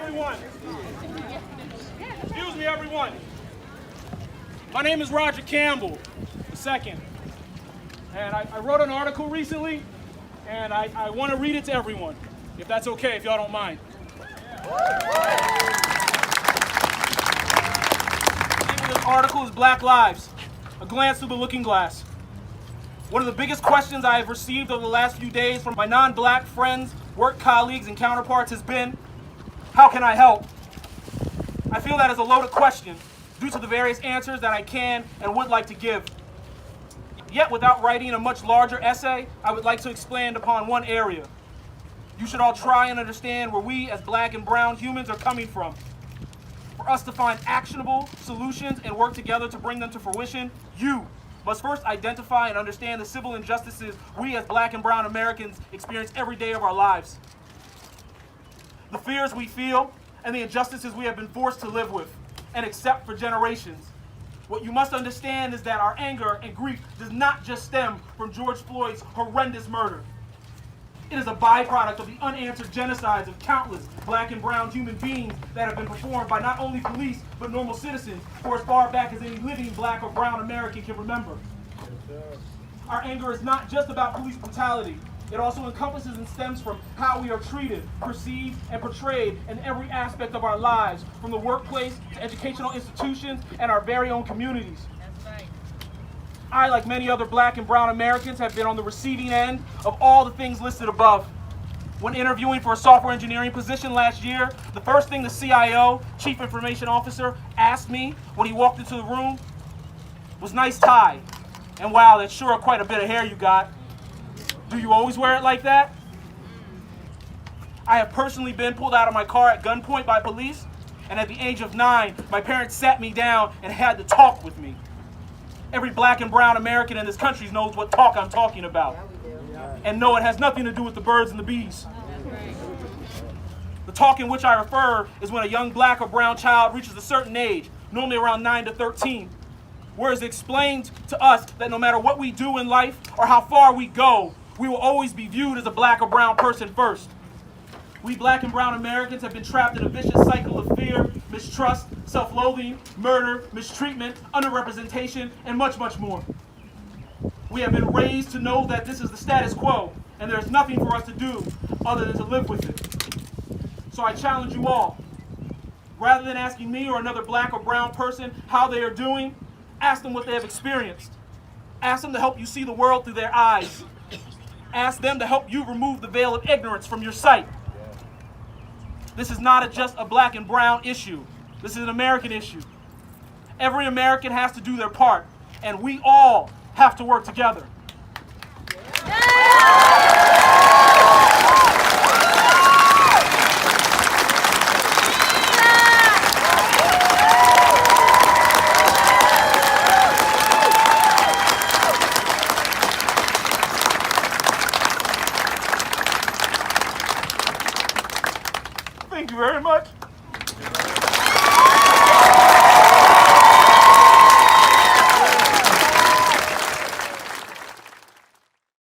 everyone. Excuse me, everyone. My name is Roger Campbell II, and I wrote an article recently, and I want to read it to everyone, if that's okay, if y'all don't mind. The name of this article is Black Lives, a glance through the looking glass. One of the biggest questions I have received over the last few days from my non-black friends, work colleagues, and counterparts has been, how can I help? I feel that is a loaded question due to the various answers that I can and would like to give. Yet, without writing a much larger essay, I would like to expand upon one area. You should all try and understand where we as black and brown humans are coming from. For us to find actionable solutions and work together to bring them to fruition, you must first identify and understand the civil injustices we as black and brown Americans experience every day of our lives. The fears we feel and the injustices we have been forced to live with and accept for generations. What you must understand is that our anger and grief does not just stem from George Floyd's horrendous murder. It is a byproduct of the unanswered genocides of countless black and brown human beings that have been performed by not only police, but normal citizens for as far back as any living black or brown American can remember. Our anger is not just about police brutality. It also encompasses and stems from how we are treated, perceived, and portrayed in every aspect of our lives, from the workplace to educational institutions and our very own communities. I, like many other black and brown Americans, have been on the receiving end of all the things listed above. When interviewing for a software engineering position last year, the first thing the CIO, Chief Information Officer, asked me when he walked into the room was, "Nice tie. And wow, that's sure quite a bit of hair you got. Do you always wear it like that?" I have personally been pulled out of my car at gunpoint by police, and at the age of 9, my parents sat me down and had to talk with me. Every black and brown American in this country knows what talk I'm talking about. And no, it has nothing to do with the birds and the bees. The talk in which I refer is when a young black or brown child reaches a certain age, normally around 9 to 13, where it's explained to us that no matter what we do in life or how far we go, we will always be viewed as a black or brown person first. We black and brown Americans have been trapped in a vicious cycle of fear, mistrust, self-loathing, murder, mistreatment, underrepresentation, and much, much more. We have been raised to know that this is the status quo, and there's nothing for us to do other than to live with it. So I challenge you all, rather than asking me or another black or brown person how they are doing, ask them what they have experienced. Ask them to help you see the world through their eyes. Ask them to help you remove the veil of ignorance from your sight. This is not just a black and brown issue. This is an American issue. Every American has to do their part, and we all have to work together. Thank you very much.